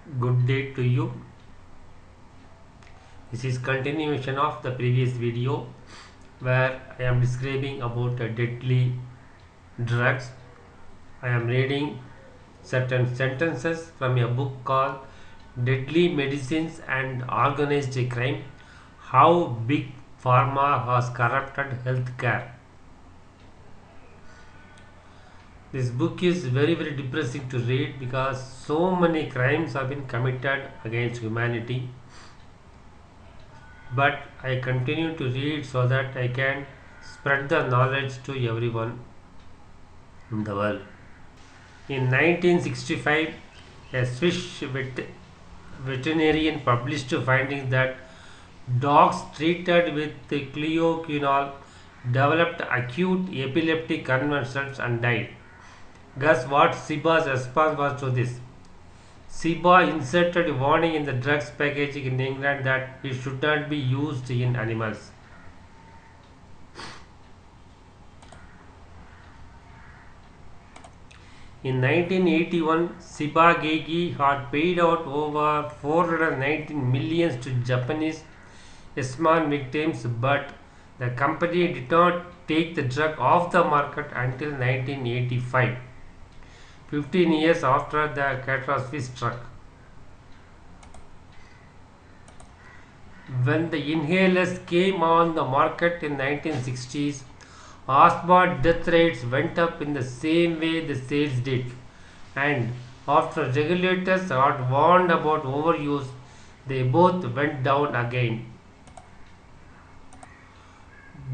Good day to you. This is continuation of the previous video where I am describing about deadly drugs. I am reading certain sentences from a book called Deadly Medicines and Organized Crime: How Big Pharma Has Corrupted Healthcare. This book is very depressing to read because so many crimes have been committed against humanity, but I continue to read so that I can spread the knowledge to everyone in the world. In 1965, a Swiss veterinarian published findings that dogs treated with cleoquinol developed acute epileptic convulsions and died. Guess what SIBA's response was to this? SIBA inserted a warning in the drugs packaging in England that it should not be used in animals. In 1981, Shibageki had paid out over 419 millions to Japanese Isman victims, but the company did not take the drug off the market until 1985, 15 years after the catastrophe struck. When the inhalers came on the market in 1960s, asthma death rates went up in the same way the sales did, and after regulators had warned about overuse, they both went down again.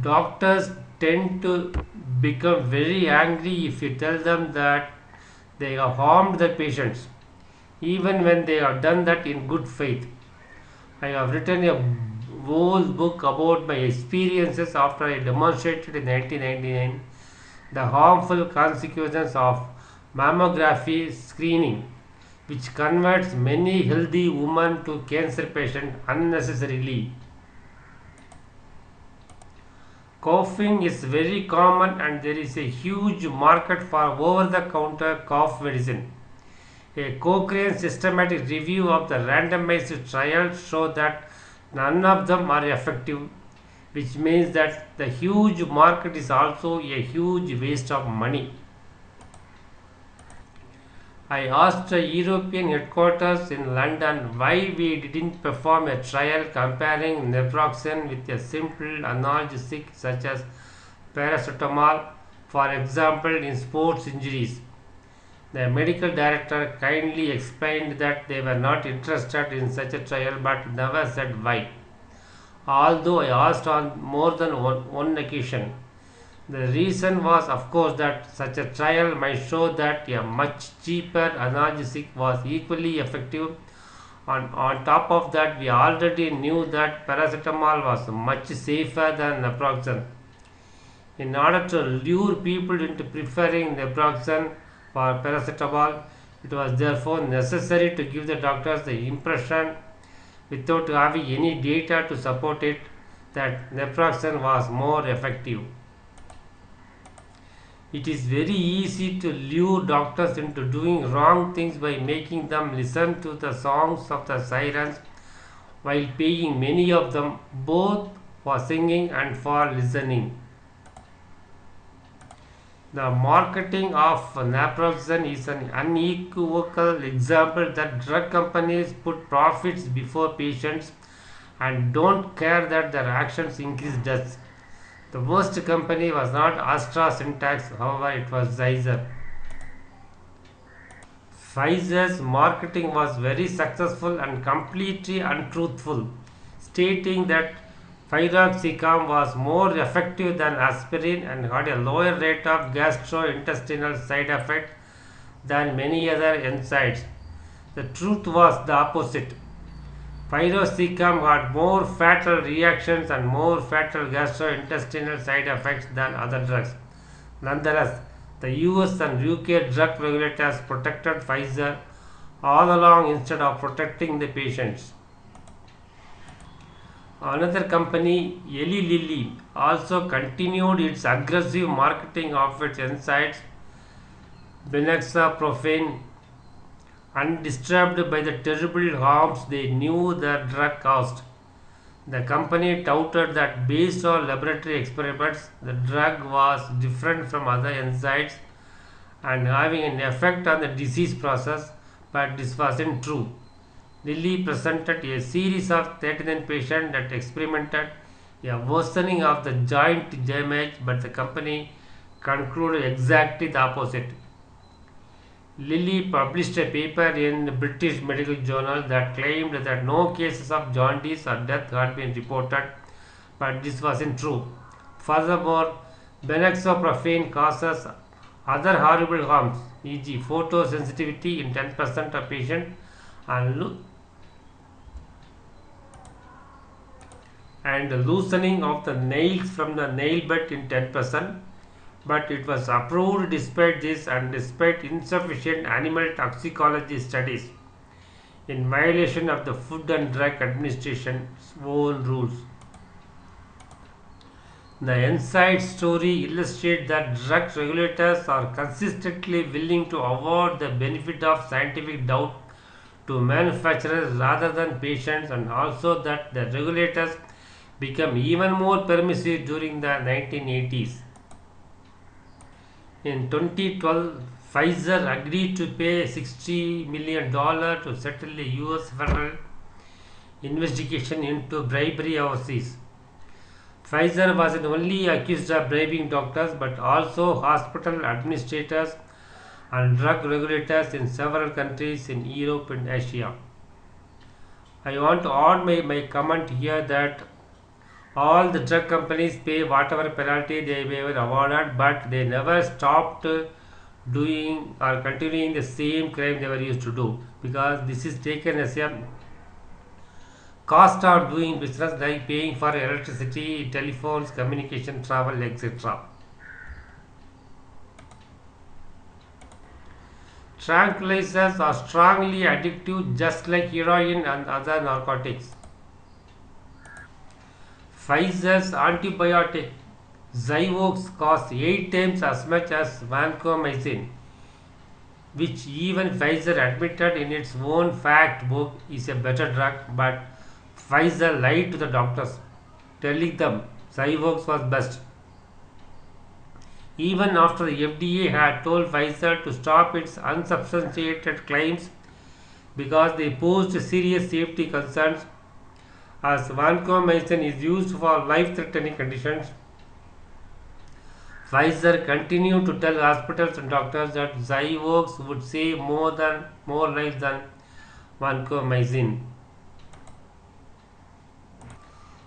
Doctors tend to become very angry if you tell them that they have harmed the patients, even when they have done that in good faith. I have written a whole book about my experiences after I demonstrated in 1999 the harmful consequences of mammography screening, which converts many healthy women to cancer patients unnecessarily. Coughing is very common and there is a huge market for over the counter cough medicine. A Cochrane systematic review of the randomized trials showed that none of them are effective, which means that the huge market is also a huge waste of money. I asked the European headquarters in London why we didn't perform a trial comparing naproxen with a simple analgesic such as paracetamol, for example, in sports injuries. The medical director kindly explained that they were not interested in such a trial but never said why. Although I asked on more than one occasion, the reason was, of course, that such a trial might show that a much cheaper analgesic was equally effective. On top of that, we already knew that paracetamol was much safer than naproxen. In order to lure people into preferring naproxen for paracetamol, it was therefore necessary to give the doctors the impression, without having any data to support it, that naproxen was more effective. It is very easy to lure doctors into doing wrong things by making them listen to the songs of the sirens while paying many of them both for singing and for listening. The marketing of naproxen is an unequivocal example that drug companies put profits before patients and don't care that their actions increase deaths. The worst company was not AstraZeneca, however, it was Pfizer. Pfizer's marketing was very successful and completely untruthful, stating that piroxicam was more effective than aspirin and had a lower rate of gastrointestinal side effects than many other NSAIDs. The truth was the opposite. Piroxicam had more fatal reactions and more fatal gastrointestinal side effects than other drugs. Nonetheless, the US and UK drug regulators protected Pfizer all along instead of protecting the patients. Another company, Eli Lilly, also continued its aggressive marketing of its NSAIDs, Binaxaprofen, undisturbed by the terrible harms they knew the drug caused. The company touted that based on laboratory experiments, the drug was different from other NSAIDs and having an effect on the disease process, but this wasn't true. Lilly presented a series of 39 patients that experimented a worsening of the joint damage, but the company concluded exactly the opposite. Lilly published a paper in the British Medical Journal that claimed that no cases of jaundice or death had been reported, but this wasn't true. Furthermore, benzopropane causes other horrible harms, e.g., photosensitivity in 10% of patients and, and loosening of the nails from the nail bed in 10%, but it was approved despite this and despite insufficient animal toxicology studies in violation of the Food and Drug Administration's own rules. The inside story illustrates that drug regulators are consistently willing to award the benefit of scientific doubt to manufacturers rather than patients, and also that the regulators became even more permissive during the 1980s. In 2012, Pfizer agreed to pay $60 million to settle the US federal investigation into bribery overseas. Pfizer wasn't only accused of bribing doctors but also hospital administrators and drug regulators in several countries in Europe and Asia. I want to add my comment here that all the drug companies pay whatever penalty they were awarded, but they never stopped doing or continuing the same crime they were used to do, because this is taken as a cost of doing business, like paying for electricity, telephones, communication, travel, etc. Tranquilizers are strongly addictive, just like heroin and other narcotics. Pfizer's antibiotic Zyvox costs 8 times as much as vancomycin, which even Pfizer admitted in its own fact book is a better drug, but Pfizer lied to the doctors, telling them Zyvox was best. Even after the FDA had told Pfizer to stop its unsubstantiated claims because they posed serious safety concerns, as vancomycin is used for life-threatening conditions, Pfizer continued to tell hospitals and doctors that Zyvox would save more lives than vancomycin.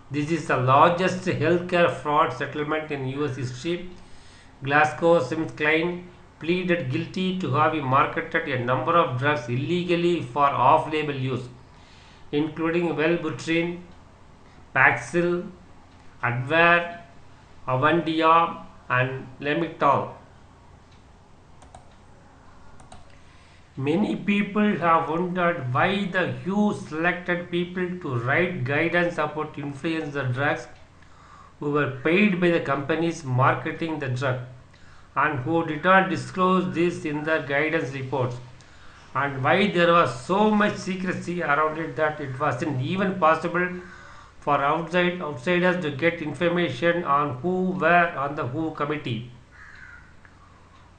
This is the largest healthcare fraud settlement in US history. GlaxoSmithKline pleaded guilty to having marketed a number of drugs illegally for off-label use, including Wellbutrin, Paxil, Advair, Avandia, and Lamictal. Many people have wondered why the WHO selected people to write guidance about influenza drugs who were paid by the companies marketing the drug and who did not disclose this in their guidance reports, and why there was so much secrecy around it that it wasn't even possible for outsiders to get information on who were on the WHO committee.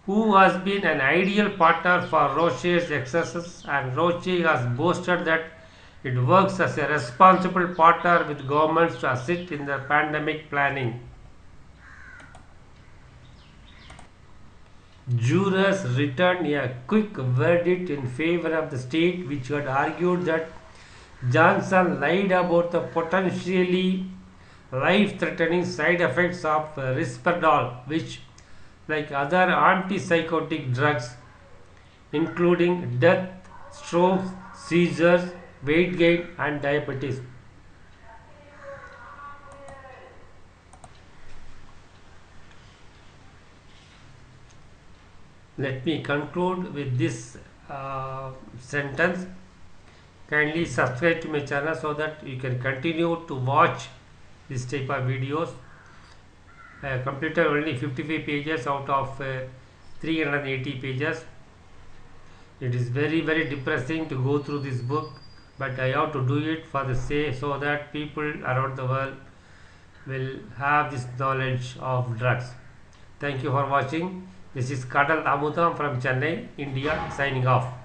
WHO has been an ideal partner for Roche's excesses, and Roche has boasted that it works as a responsible partner with governments to assist in their pandemic planning. Jurors returned a quick verdict in favor of the state, which had argued that Johnson lied about the potentially life-threatening side effects of Risperdal, which, like other antipsychotic drugs, including death, strokes, seizures, weight gain, and diabetes. Let me conclude with this sentence. Kindly subscribe to my channel so that you can continue to watch this type of videos. I completed only 55 pages out of 380 pages. It is very very depressing to go through this book, but I have to do it for the say so that people around the world will have this knowledge of drugs. Thank you for watching. This is Kadal Amutham from Chennai, India, signing off.